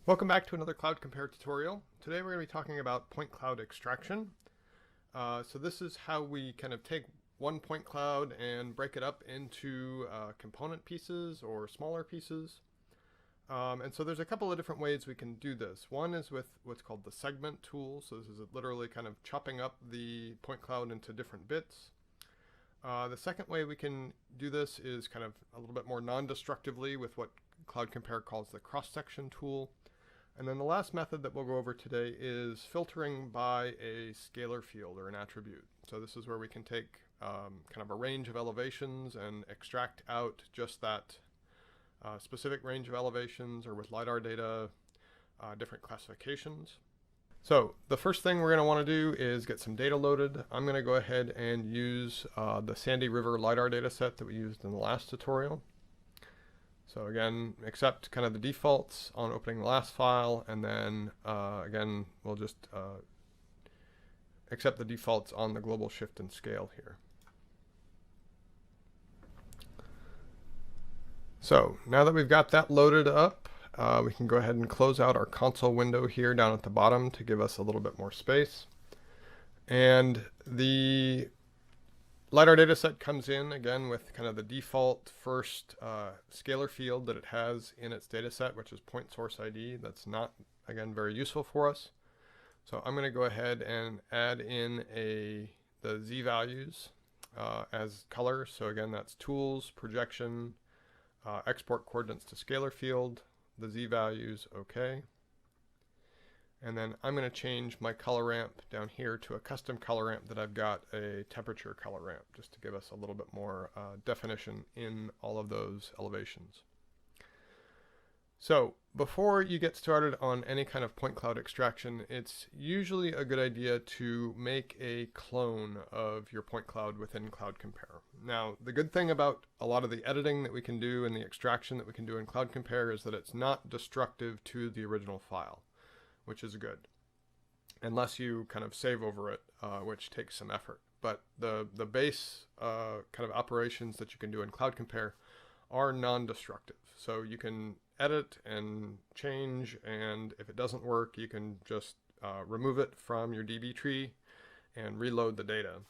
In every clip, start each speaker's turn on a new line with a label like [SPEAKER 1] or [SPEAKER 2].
[SPEAKER 1] Welcome back to another Cloud Compare tutorial. Today we're going to be talking about point cloud extraction. So this is how we kind of take one point cloud and break it up into component pieces or smaller pieces. And so there's a couple of different ways we can do this. One is with what's called the segment tool. So this is literally kind of chopping up the point cloud into different bits. The second way we can do this is kind of a little bit more non-destructively with what Cloud Compare calls the cross-section tool. And then the last method that we'll go over today is filtering by a scalar field or an attribute. So this is where we can take kind of a range of elevations and extract out just that specific range of elevations, or with LiDAR data, different classifications. So the first thing we're going to want to do is get some data loaded. I'm going to go ahead and use the Sandy River LiDAR data set that we used in the last tutorial. So again, accept kind of the defaults on opening the last file, and then again, we'll just accept the defaults on the global shift and scale here. So now that we've got that loaded up, we can go ahead and close out our console window here down at the bottom to give us a little bit more space. And the LiDAR dataset comes in again with kind of the default first scalar field that it has in its dataset, which is point source ID. That's not, again, very useful for us. So I'm going to go ahead and add in the Z values as color. So again, that's tools, projection, export coordinates to scalar field, the Z values, okay. And then I'm going to change my color ramp down here to a custom color ramp that I've got a temperature color ramp, just to give us a little bit more definition in all of those elevations. So before you get started on any kind of point cloud extraction, it's usually a good idea to make a clone of your point cloud within Cloud Compare. Now, the good thing about a lot of the editing that we can do and the extraction that we can do in Cloud Compare is that it's not destructive to the original file, which is good, unless you kind of save over it, which takes some effort. But the base kind of operations that you can do in Cloud Compare are non-destructive. So you can edit and change, and if it doesn't work, you can just remove it from your DB tree and reload the data,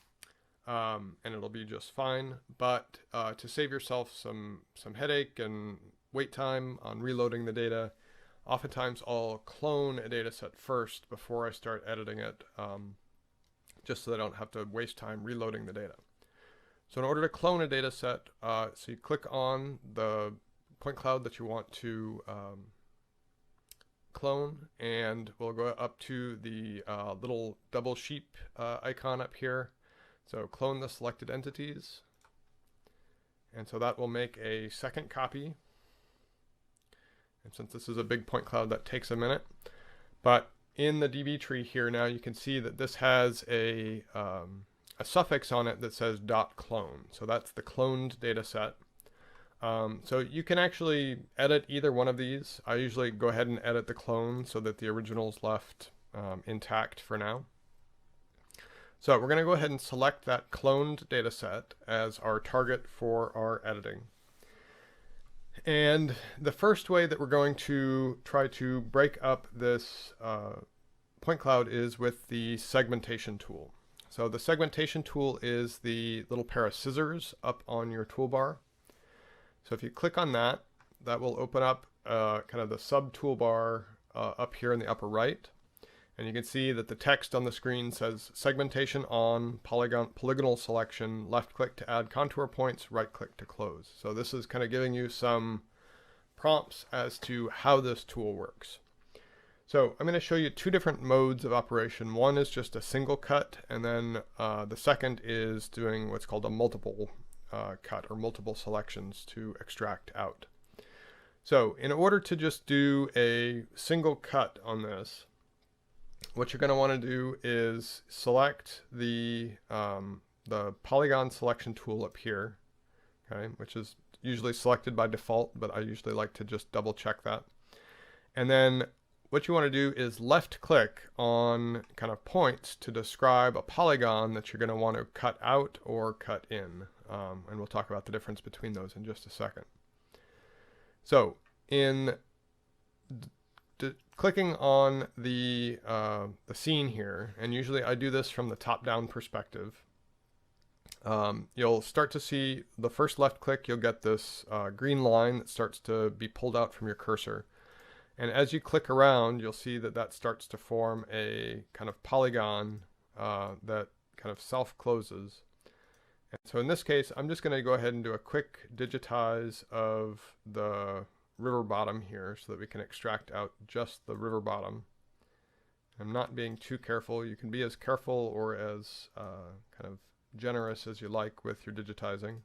[SPEAKER 1] and it'll be just fine. But to save yourself some headache and wait time on reloading the data, oftentimes I'll clone a data set first before I start editing it, just so that I don't have to waste time reloading the data. So in order to clone a data set, so you click on the point cloud that you want to clone, and we'll go up to the little double sheep icon up here. So clone the selected entities, and so that will make a second copy. And since this is a big point cloud, that takes a minute. But in the DB tree here now, you can see that this has a suffix on it that says .clone. So that's the cloned data set. So you can actually edit either one of these. I usually go ahead and edit the clone so that the original's left intact for now. So we're going to go ahead and select that cloned data set as our target for our editing. And the first way that we're going to try to break up this point cloud is with the segmentation tool. So the segmentation tool is the little pair of scissors up on your toolbar. So if you click on that, that will open up kind of the sub toolbar up here in the upper right. And you can see that the text on the screen says segmentation on, polygonal selection, left click to add contour points, right click to close. So this is kind of giving you some prompts as to how this tool works. So I'm going to show you two different modes of operation. One is just a single cut, and then the second is doing what's called a multiple cut, or multiple selections to extract out. So in order to just do a single cut on this, what you're going to want to do is select the polygon selection tool up here, okay, which is usually selected by default, but I usually like to just double check that. And then what you want to do is left click on kind of points to describe a polygon that you're going to want to cut out or cut in. And we'll talk about the difference between those in just a second. So in clicking on the scene here, and usually I do this from the top-down perspective, you'll start to see the first left click, you'll get this green line that starts to be pulled out from your cursor. And as you click around, you'll see that that starts to form a kind of polygon that kind of self-closes. And so in this case, I'm just going to go ahead and do a quick digitize of the river bottom here so that we can extract out just the river bottom. I'm not being too careful. You can be as careful or as kind of generous as you like with your digitizing.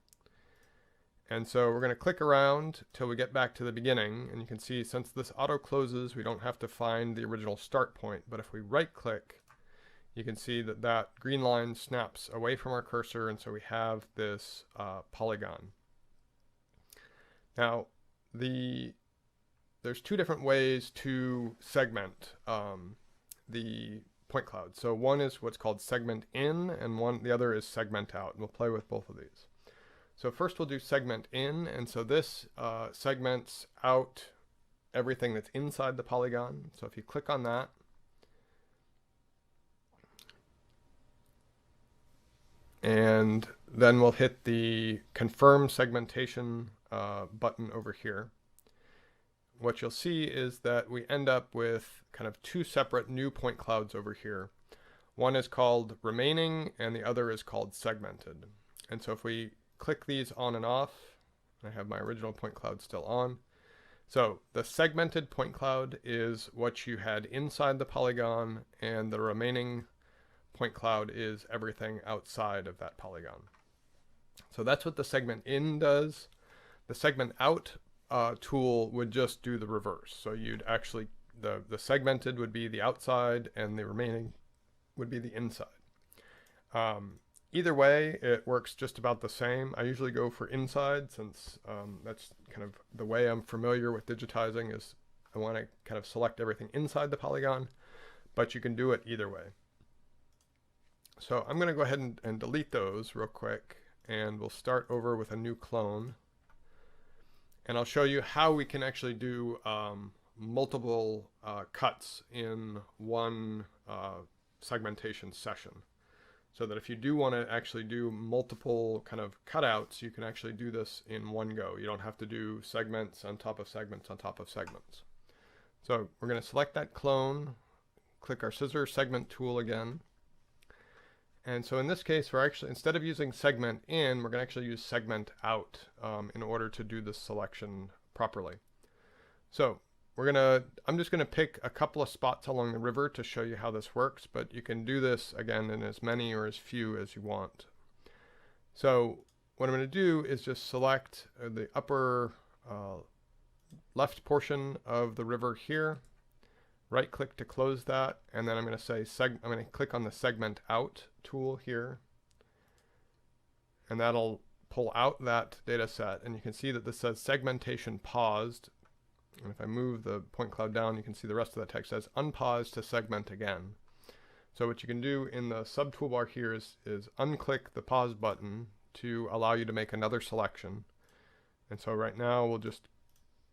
[SPEAKER 1] And so we're going to click around till we get back to the beginning, and you can see since this auto closes, we don't have to find the original start point. But if we right click, you can see that that green line snaps away from our cursor, and so we have this polygon. Now there's two different ways to segment the point cloud. So one is what's called segment in, and the other is segment out, and we'll play with both of these. So first we'll do segment in, and so this segments out everything that's inside the polygon. So if you click on that, and then we'll hit the confirm segmentation button over here. What you'll see is that we end up with kind of two separate new point clouds over here. One is called remaining and the other is called segmented. And so if we click these on and off, I have my original point cloud still on. So the segmented point cloud is what you had inside the polygon, and the remaining point cloud is everything outside of that polygon. So that's what the segment in does. The segment out tool would just do the reverse. So you'd actually, the segmented would be the outside and the remaining would be the inside. Either way, it works just about the same. I usually go for inside since that's kind of the way I'm familiar with digitizing, is I want to kind of select everything inside the polygon, but you can do it either way. So I'm going to go ahead and delete those real quick, and we'll start over with a new clone. And I'll show you how we can actually do multiple cuts in one segmentation session. So that if you do want to actually do multiple kind of cutouts, you can actually do this in one go. You don't have to do segments on top of segments on top of segments. So we're going to select that clone, click our scissor segment tool again. And so in this case, we're actually, instead of using segment in, we're going to actually use segment out in order to do this selection properly. So I'm just going to pick a couple of spots along the river to show you how this works, but you can do this again in as many or as few as you want. So what I'm going to do is just select the upper left portion of the river here, right click to close that, and then I'm going to say I'm going to click on the segment out tool here, and that'll pull out that data set, and you can see that this says segmentation paused. And if I move the point cloud down, you can see the rest of the text says unpause to segment again. So what you can do in the sub toolbar here is unclick the pause button to allow you to make another selection. And so right now we'll just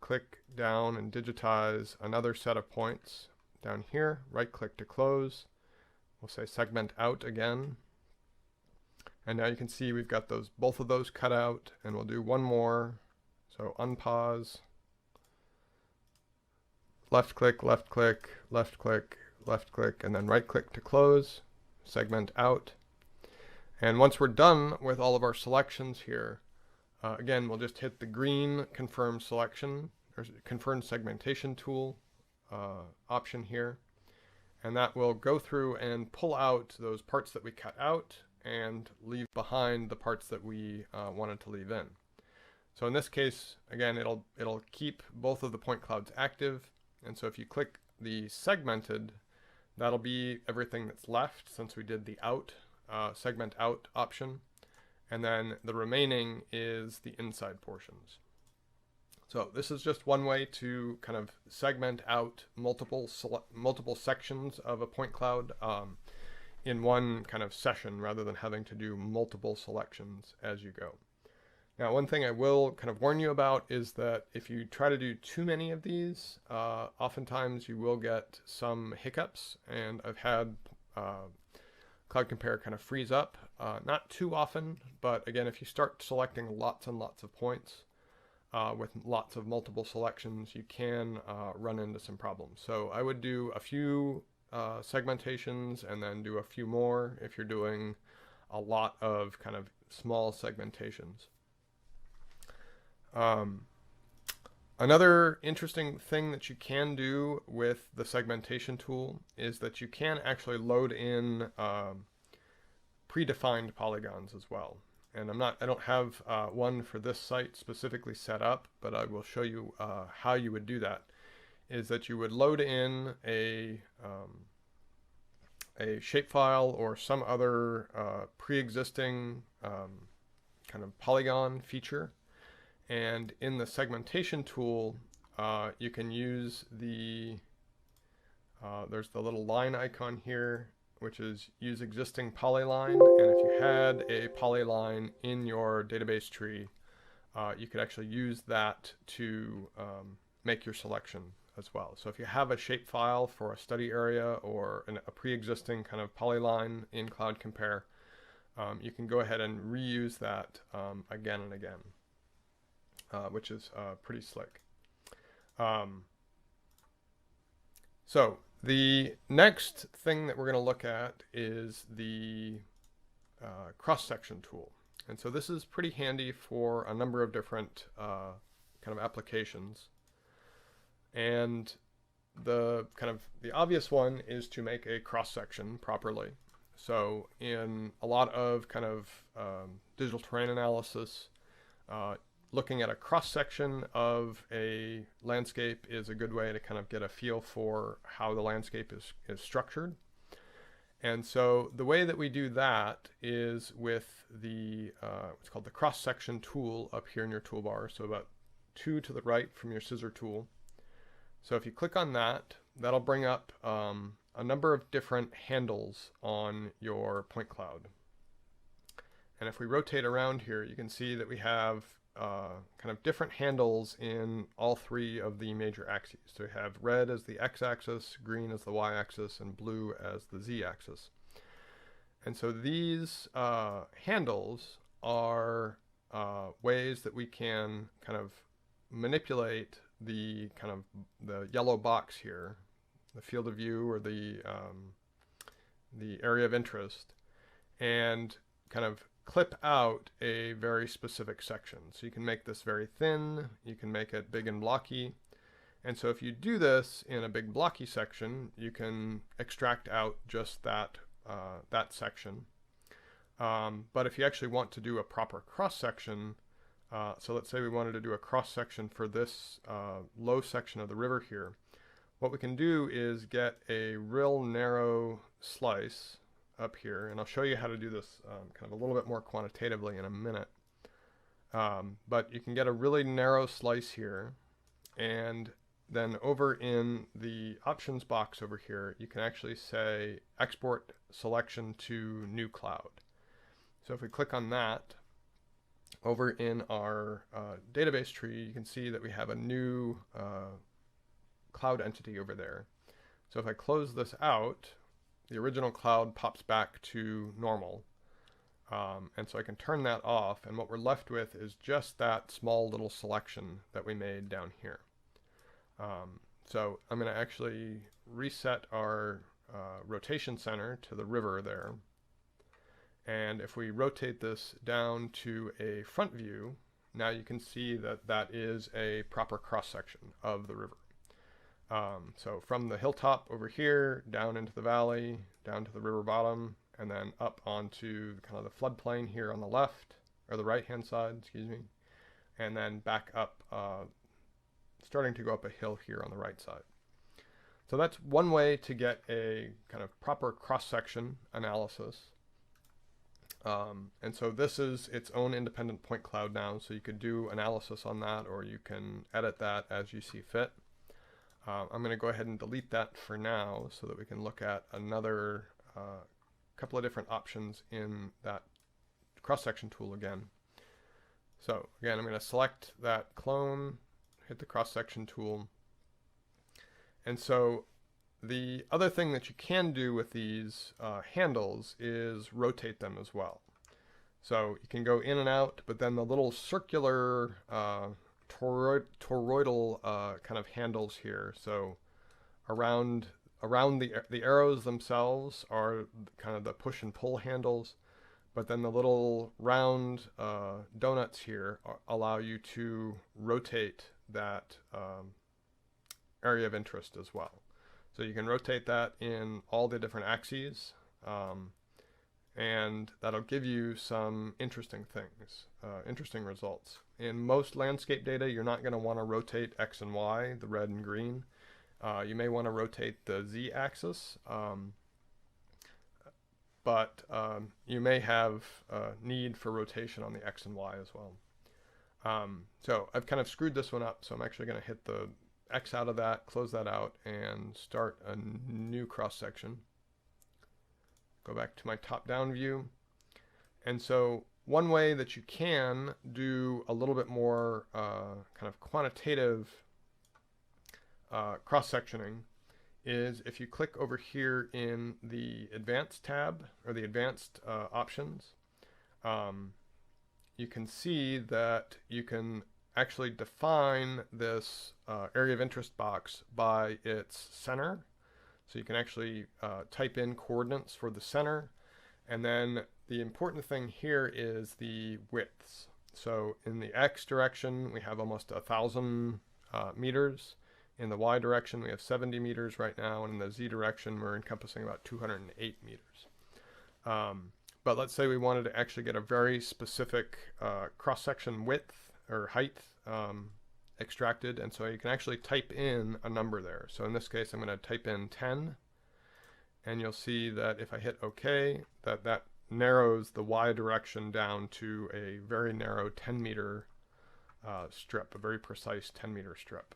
[SPEAKER 1] click down and digitize another set of points down here, right click to close. We'll say segment out again. And now you can see we've got both of those cut out, and we'll do one more. So unpause, left click, left click, left click, left click, and then right click to close, segment out. And once we're done with all of our selections here, again, we'll just hit the green confirm selection, or confirm segmentation tool option here. And that will go through and pull out those parts that we cut out and leave behind the parts that we wanted to leave in. So in this case, again, it'll keep both of the point clouds active. And so if you click the segmented, that'll be everything that's left since we did the out, segment out option. And then the remaining is the inside portions. So this is just one way to kind of segment out multiple sections of a point cloud in one kind of session rather than having to do multiple selections as you go. Now, one thing I will kind of warn you about is that if you try to do too many of these, oftentimes you will get some hiccups, and I've had Cloud Compare kind of freeze up. Not too often, but again, if you start selecting lots and lots of points with lots of multiple selections, you can run into some problems. So I would do a few segmentations and then do a few more if you're doing a lot of kind of small segmentations. Another interesting thing that you can do with the segmentation tool is that you can actually load in predefined polygons as well. And I don't have one for this site specifically set up, but I will show you how you would do that. Is that you would load in a shapefile or some other pre-existing kind of polygon feature. And in the segmentation tool, you can use there's the little line icon here, which is use existing polyline. And if you had a polyline in your database tree, you could actually use that to make your selection as well. So if you have a shapefile for a study area or a pre-existing kind of polyline in Cloud Compare, you can go ahead and reuse that again and again. Which is pretty slick. So the next thing that we're going to look at is the cross-section tool. And so this is pretty handy for a number of different kind of applications. And the obvious one is to make a cross-section properly. So in a lot of kind of digital terrain analysis, looking at a cross-section of a landscape is a good way to kind of get a feel for how the landscape is structured. And so the way that we do that is with the what's called the cross-section tool up here in your toolbar, so about 2 to the right from your scissor tool. So if you click on that, that'll bring up a number of different handles on your point cloud. And if we rotate around here, you can see that we have kind of different handles in all 3 of the major axes. So we have red as the x-axis, green as the y-axis, and blue as the z-axis. And so these handles are ways that we can kind of manipulate the yellow box here, the field of view or the area of interest, and kind of clip out a very specific section. So you can make this very thin, you can make it big and blocky. And so if you do this in a big blocky section, you can extract out just that section. But if you actually want to do a proper cross section, so let's say we wanted to do a cross section for this low section of the river here, what we can do is get a real narrow slice up here, and I'll show you how to do this kind of a little bit more quantitatively in a minute. But you can get a really narrow slice here, and then over in the options box over here, you can actually say export selection to new cloud. So if we click on that, over in our database tree, you can see that we have a new cloud entity over there. So if I close this out, the original cloud pops back to normal. And so I can turn that off, and what we're left with is just that small little selection that we made down here. So I'm going to actually reset our rotation center to the river there. And if we rotate this down to a front view, now you can see that that is a proper cross-section of the river. So from the hilltop over here, down into the valley, down to the river bottom, and then up onto kind of the floodplain here on the left, or the right-hand side, excuse me, and then back up, starting to go up a hill here on the right side. So that's one way to get a kind of proper cross-section analysis. And so this is its own independent point cloud now, so you could do analysis on that, or you can edit that as you see fit. I'm going to go ahead and delete that for now so that we can look at another couple of different options in that cross-section tool again. So again, I'm going to select that clone, hit the cross-section tool. And so the other thing that you can do with these handles is rotate them as well. So you can go in and out, but then the little circular toroidal kind of handles here. So around the arrows themselves are kind of the push and pull handles, but then the little round donuts here allow you to rotate that area of interest as well. So you can rotate that in all the different axes, and that'll give you some interesting things, interesting results. In most landscape data, you're not going to want to rotate X and Y, the red and green. You may want to rotate the Z axis, but you may have need for rotation on the X and Y as well. So I've kind of screwed this one up, so I'm actually going to hit the X out of that, close that out, and start a new cross-section. Go back to my top-down view. And so one way that you can do a little bit more kind of quantitative cross-sectioning is if you click over here in the Advanced tab, or the Advanced options, you can see that you can actually define this area of interest box by its center. So you can actually type in coordinates for the center, and then the important thing here is the widths. So in the X direction we have almost 1,000 meters. In the Y direction we have 70 meters right now, and in the Z direction we're encompassing about 208 meters. But let's say we wanted to actually get a very specific cross-section width or height extracted, and so you can actually type in a number there. So in this case I'm going to type in 10, and you'll see that if I hit OK, that narrows the Y direction down to a very narrow 10 meter strip, a very precise 10 meter strip.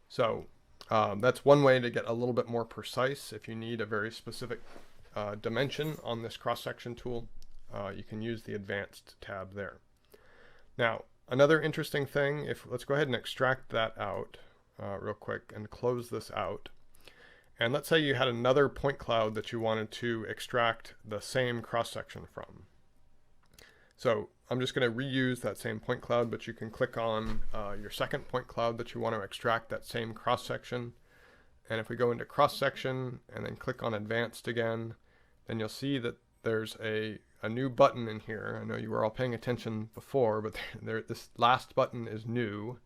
[SPEAKER 1] So that's one way to get a little bit more precise. If you need a very specific dimension on this cross-section tool, you can use the Advanced tab there. Now, another interesting thing, let's go ahead and extract that out real quick and close this out. And let's say you had another point cloud that you wanted to extract the same cross-section from. So I'm just going to reuse that same point cloud, but you can click on your second point cloud that you want to extract that same cross-section. And if we go into cross-section and then click on Advanced again, then you'll see that there's a new button in here. I know you were all paying attention before, but this last button is new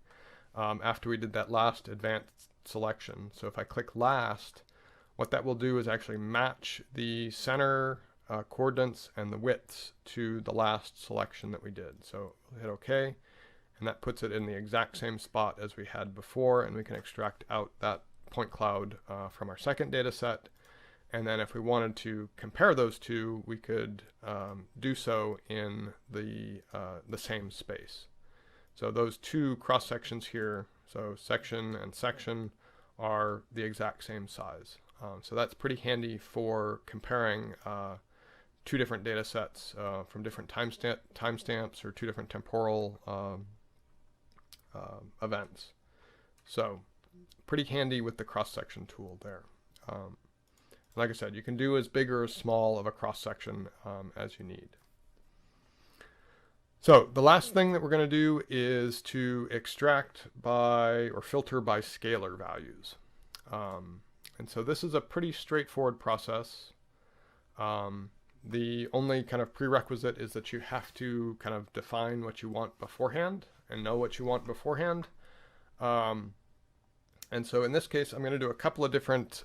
[SPEAKER 1] after we did that last advanced selection. So if I click last, what that will do is actually match the center coordinates and the widths to the last selection that we did. So we'll hit OK, and that puts it in the exact same spot as we had before, and we can extract out that point cloud from our second data set. And then if we wanted to compare those two, we could do so in the same space. So those two cross sections here, so section and section, are the exact same size. So that's pretty handy for comparing two different data sets from different timestamps or two different temporal events. So pretty handy with the cross-section tool there. Like I said, you can do as big or as small of a cross-section as you need. So the last thing that we're going to do is to extract by or filter by scalar values. And so this is a pretty straightforward process. The only kind of prerequisite is that you have to kind of define what you want beforehand and know what you want beforehand. And so in this case, I'm going to do a couple of different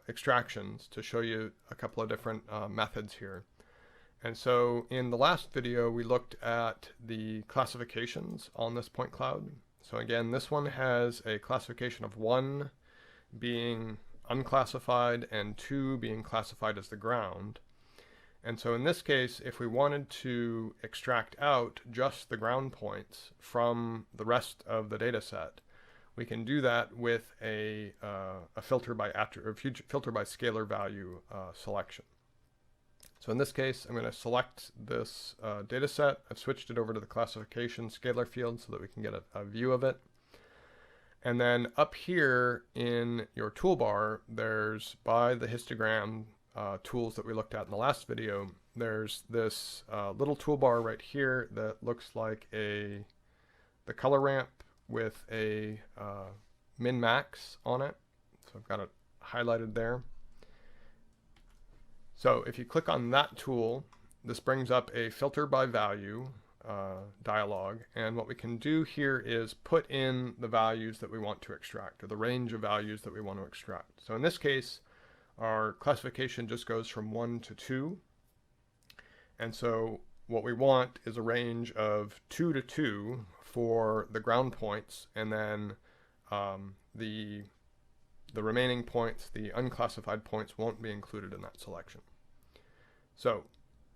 [SPEAKER 1] extractions to show you a couple of different methods here. And so in the last video, we looked at the classifications on this point cloud. So again, this one has a classification of 1 being unclassified and 2 being classified as the ground. And so in this case, if we wanted to extract out just the ground points from the rest of the data set, we can do that with a filter by scalar value selection. So in this case, I'm going to select this data set. I've switched it over to the classification scalar field so that we can get a view of it. And then up here in your toolbar, there's, by the histogram tools that we looked at in the last video, there's this little toolbar right here that looks like the color ramp with a min-max on it. So I've got it highlighted there. So if you click on that tool, this brings up a filter by value dialog, and what we can do here is put in the values that we want to extract, or the range of values that we want to extract. So in this case, our classification just goes from 1 to 2, and so what we want is a range of 2 to 2 for the ground points, and then the remaining points, the unclassified points, won't be included in that selection. So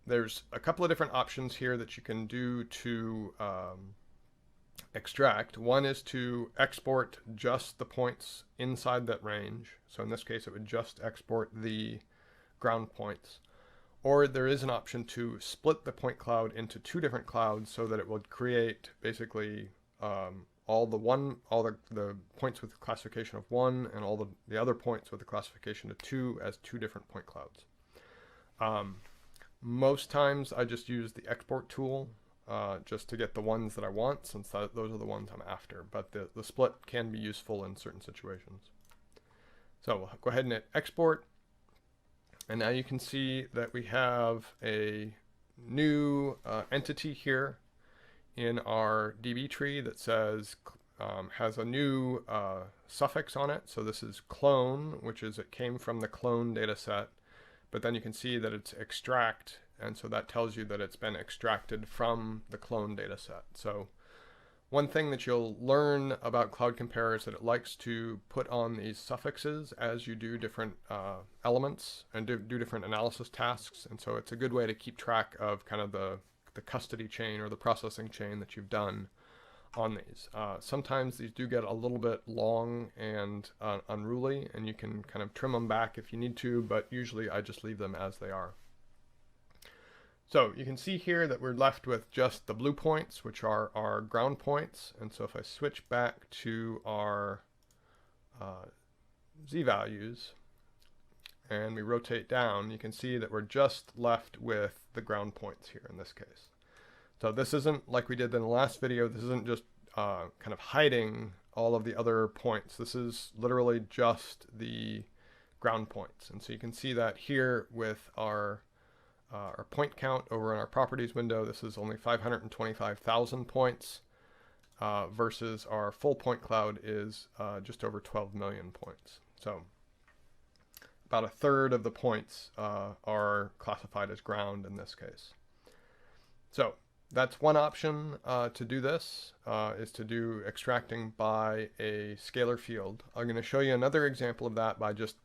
[SPEAKER 1] there's a couple of different options here that you can do to extract. One is to export just the points inside that range. So in this case, it would just export the ground points. Or there is an option to split the point cloud into two different clouds so that it would create basically all the points with classification of 1 and all the other points with the classification of 2 as two different point clouds. Most times I just use the export tool just to get the ones that I want, since those are the ones I'm after, but the split can be useful in certain situations. So we'll go ahead and hit export, and now you can see that we have a new entity here in our DB tree that says has a new suffix on it. So this is clone, which is it came from the clone data set, but then you can see that it's extract, and so that tells you that it's been extracted from the clone data set. So one thing that you'll learn about Cloud Compare is that it likes to put on these suffixes as you do different elements and do different analysis tasks, and so it's a good way to keep track of kind of the custody chain or the processing chain that you've done on these. Sometimes these do get a little bit long and unruly, and you can kind of trim them back if you need to, but usually I just leave them as they are. So you can see here that we're left with just the blue points, which are our ground points. And so if I switch back to our Z values and we rotate down, you can see that we're just left with the ground points here in this case. So this isn't like we did in the last video. This isn't just kind of hiding all of the other points. This is literally just the ground points. And so you can see that here with our point count over in our properties window. This is only 525,000 points versus our full point cloud is just over 12 million points. So about a third of the points are classified as ground in this case. So that's one option to do this, is to do extracting by a scalar field. I'm going to show you another example of that by just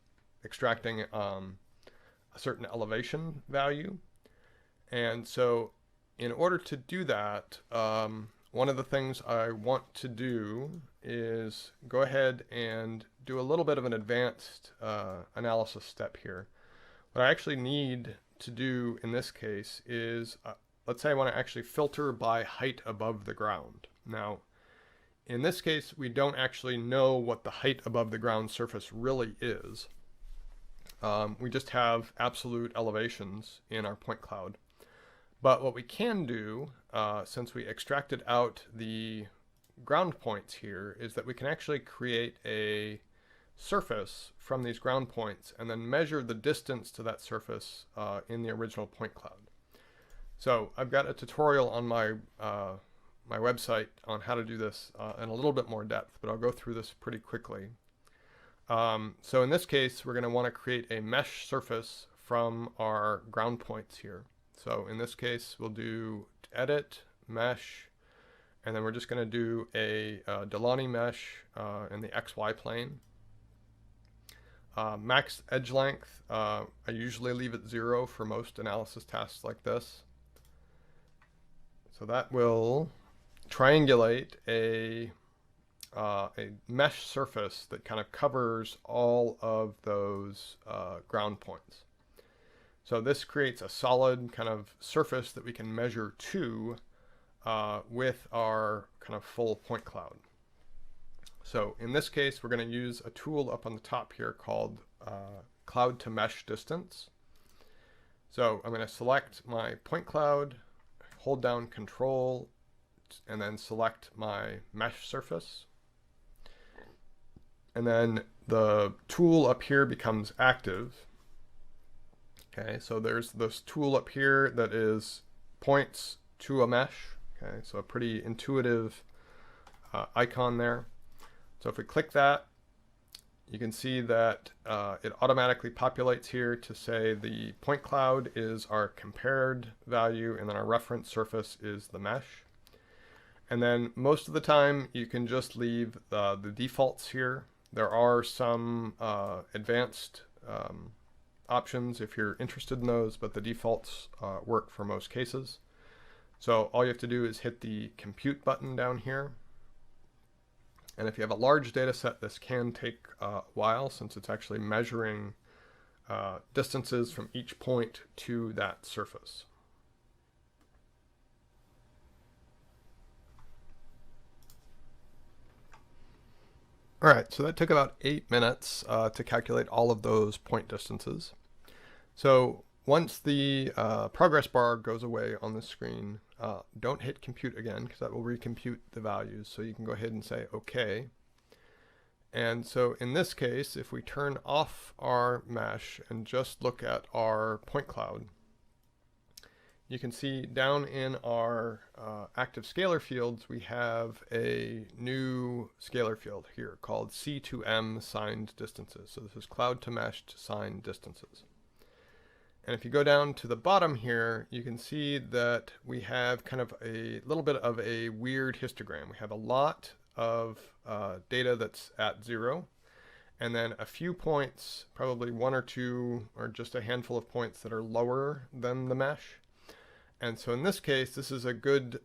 [SPEAKER 1] extracting a certain elevation value. And so in order to do that, one of the things I want to do is go ahead and do a little bit of an advanced analysis step here. What I actually need to do in this case is, let's say I want to actually filter by height above the ground. Now, in this case, we don't actually know what the height above the ground surface really is. We just have absolute elevations in our point cloud. But what we can do, since we extracted out the ground points here, is that we can actually create a surface from these ground points and then measure the distance to that surface in the original point cloud. So I've got a tutorial on my my website on how to do this in a little bit more depth, but I'll go through this pretty quickly. So in this case, we're going to want to create a mesh surface from our ground points here. So in this case, we'll do edit, mesh, and then we're just going to do a Delaunay mesh in the XY plane. Max edge length, I usually leave it 0 for most analysis tasks like this. So that will triangulate a mesh surface that kind of covers all of those ground points. So this creates a solid kind of surface that we can measure to with our kind of full point cloud. So in this case, we're going to use a tool up on the top here called cloud to mesh distance. So I'm going to select my point cloud, hold down Control, and then select my mesh surface. And then the tool up here becomes active. Okay, so there's this tool up here that is points to a mesh. Okay, so a pretty intuitive icon there. So if we click that, you can see that it automatically populates here to say the point cloud is our compared value, and then our reference surface is the mesh. And then most of the time you can just leave the defaults here. There are some advanced options if you're interested in those, but the defaults work for most cases. So all you have to do is hit the compute button down here. And if you have a large data set, this can take a while since it's actually measuring distances from each point to that surface. All right, so that took about 8 minutes to calculate all of those point distances. So once the progress bar goes away on the screen, don't hit compute again because that will recompute the values. So you can go ahead and say OK. And so in this case, if we turn off our mesh and just look at our point cloud, you can see down in our active scalar fields, we have a new scalar field here called C2M signed distances. So this is cloud to meshed signed distances. And if you go down to the bottom here, you can see that we have kind of a little bit of a weird histogram. We have a lot of data that's at 0, and then a few points, probably 1 or 2, or just a handful of points that are lower than the mesh. And so in this case, this is a good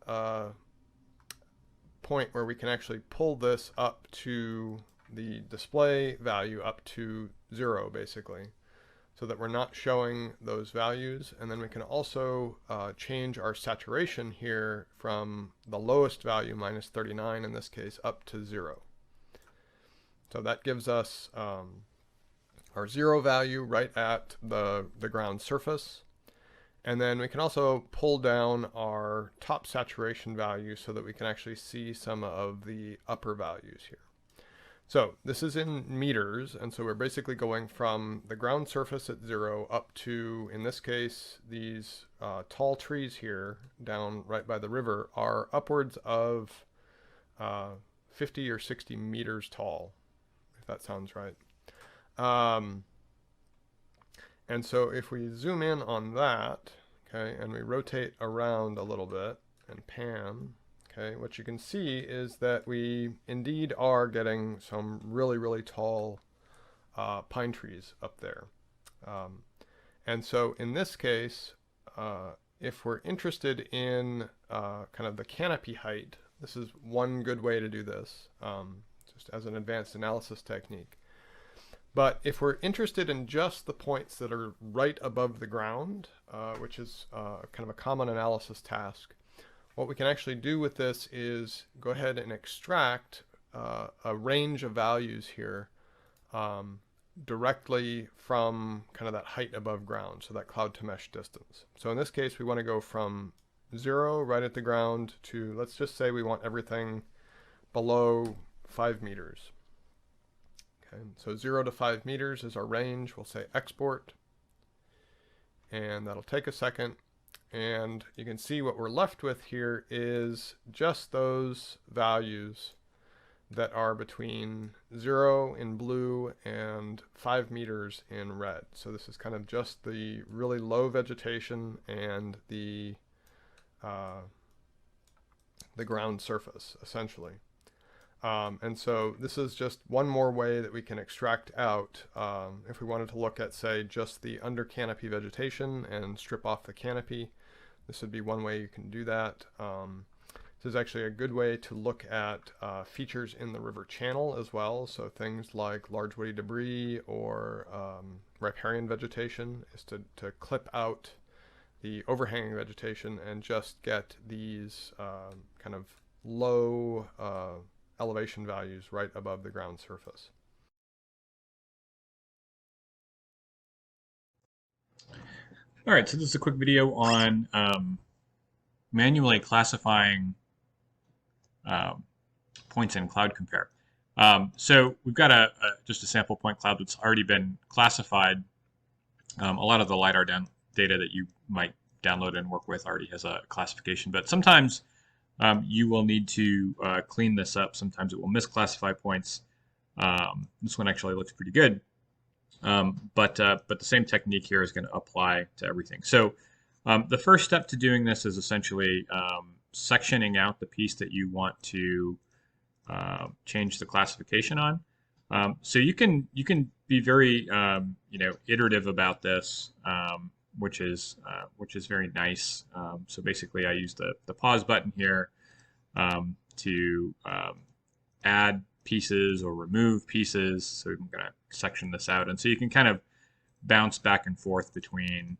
[SPEAKER 1] point where we can actually pull this up to the display value up to 0, basically, so that we're not showing those values. And then we can also change our saturation here from the lowest value, minus 39 in this case, up to 0. So that gives us our 0 value right at the ground surface. And then we can also pull down our top saturation value so that we can actually see some of the upper values here. So this is in meters, and so we're basically going from the ground surface at 0 up to, in this case, these tall trees here down right by the river are upwards of 50 or 60 meters tall, if that sounds right. And so if we zoom in on that, okay, and we rotate around a little bit and pan, okay, what you can see is that we indeed are getting some really, really tall pine trees up there. And so in this case, if we're interested in kind of the canopy height, this is one good way to do this, just as an advanced analysis technique. But if we're interested in just the points that are right above the ground, which is kind of a common analysis task, what we can actually do with this is go ahead and extract a range of values here directly from kind of that height above ground, so that cloud to mesh distance. So in this case, we want to go from 0 right at the ground to, let's just say we want everything below 5 meters. Okay, so 0 to 5 meters is our range. We'll say export, and that'll take a second. And you can see what we're left with here is just those values that are between 0 in blue and 5 meters in red. So this is kind of just the really low vegetation and the ground surface, essentially. And so this is just one more way that we can extract out if we wanted to look at, say, just the under canopy vegetation and strip off the canopy. This would be one way you can do that. It's This is actually a good way to look at features in the river channel as well. So things like large woody debris or riparian vegetation is to clip out the overhanging vegetation and just get these kind of low elevation values right above the ground surface.
[SPEAKER 2] All right, so this is a quick video on manually classifying points in Cloud Compare. So we've got just a sample point cloud that's already been classified. A lot of the LiDAR data that you might download and work with already has a classification, but sometimes you will need to clean this up. Sometimes it will misclassify points. This one actually looks pretty good. But the same technique here is going to apply to everything. So the first step to doing this is essentially sectioning out the piece that you want to change the classification on. So you can be very iterative about this, which is very nice. So basically, I use the pause button here to add pieces or remove pieces. So I'm going to section this out, and so you can kind of bounce back and forth between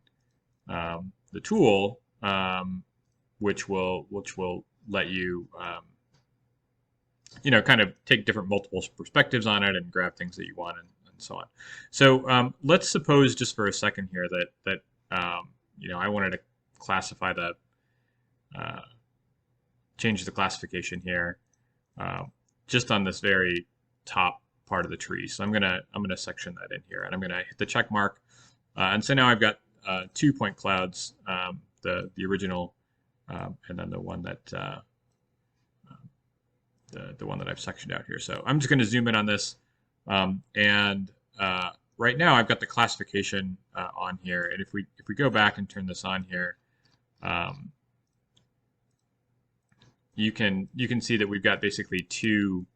[SPEAKER 2] the tool, which will let you kind of take different multiple perspectives on it and grab things that you want and so on. So let's suppose just for a second here that I wanted to classify the change the classification here just on this very top part of the tree. So I'm gonna section that in here, and I'm gonna hit the check mark, and so now I've got 2 point clouds, the original, and then the one that the one that I've sectioned out here. So I'm just going to zoom in on this, and right now I've got the classification on here, and if we go back and turn this on here, you can see that we've got basically two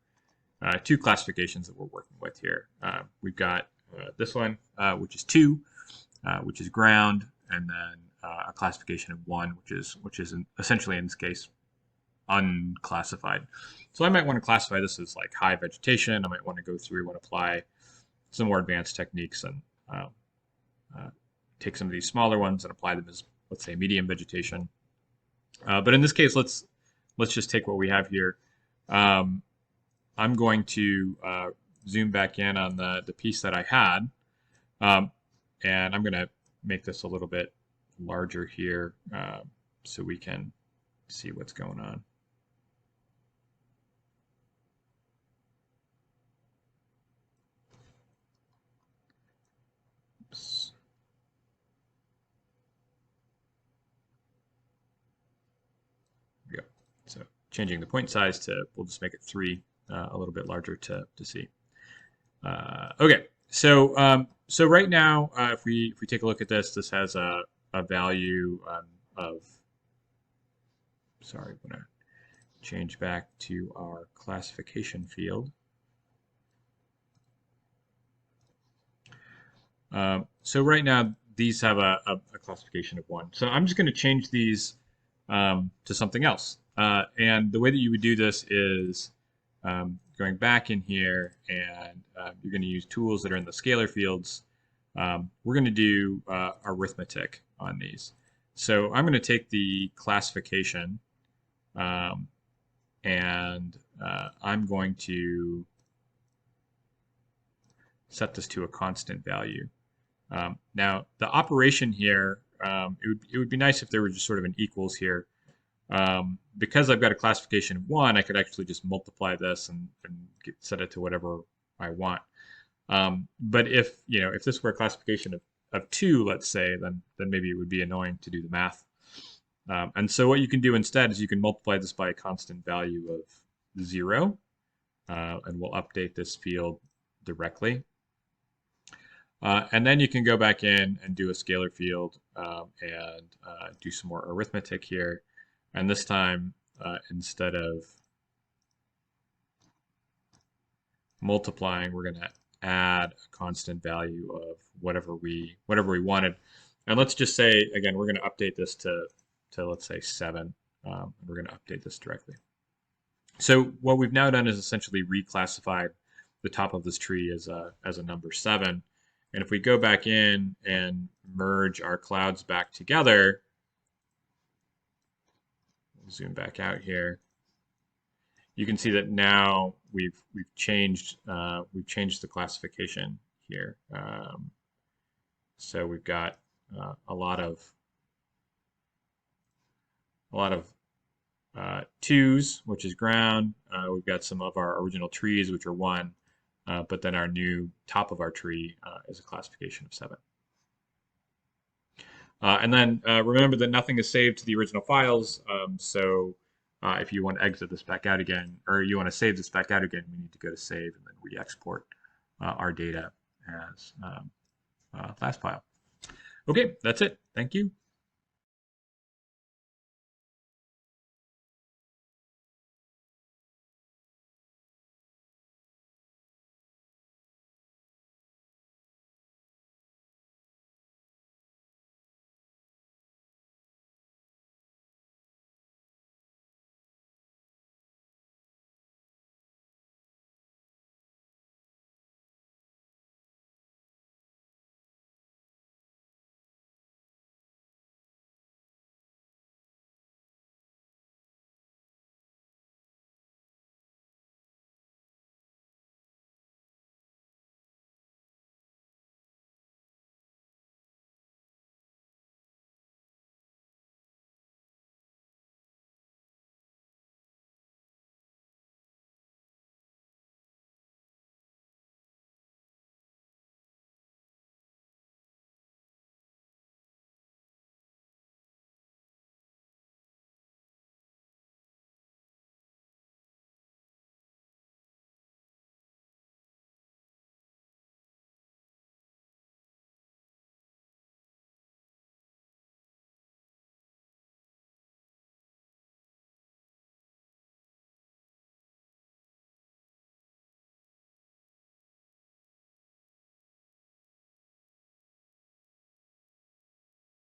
[SPEAKER 2] classifications that we're working with here. We've got this one, which is 2, which is ground, and then a classification of 1, which is essentially in this case unclassified. So I might want to classify this as like high vegetation. I might want to go through and apply some more advanced techniques and take some of these smaller ones and apply them as, let's say, medium vegetation. But in this case, let's just take what we have here. I'm going to zoom back in on the piece that I had, and I'm going to make this a little bit larger here so we can see what's going on. Oops. There we go. So changing the point size to, we'll just make it 3, a little bit larger to see. Okay, so so right now, if we take a look at this, this has a value of. Sorry, I'm gonna change back to our classification field. So right now, these have a classification of 1. So I'm just going to change these to something else. And the way that you would do this is going back in here, and you're going to use tools that are in the scalar fields. We're going to do arithmetic on these. So I'm going to take the classification, and I'm going to set this to a constant value. Now, the operation here, it would be nice if there were just sort of an equals here. Because I've got a classification of 1, I could actually just multiply this and set it to whatever I want. But if this were a classification of 2, let's say, then maybe it would be annoying to do the math. And so what you can do instead is you can multiply this by a constant value of 0, and we'll update this field directly. And then you can go back in and do a scalar field and do some more arithmetic here. And this time, instead of multiplying, we're going to add a constant value of whatever we wanted. And let's just say, again, we're going to update this to let's say 7. and we're going to update this directly. So what we've now done is essentially reclassified the top of this tree as a number 7. And if we go back in and merge our clouds back together, we'll zoom back out here. You can see that now we've changed the classification here. So we've got a lot of 2s, which is ground. We've got some of our original trees, which are 1. But then our new top of our tree is a classification of 7. And then remember that nothing is saved to the original files. So if you want to exit this back out again, or you want to save this back out again, we need to go to save and then re-export our data as last file. Okay, that's it. Thank you.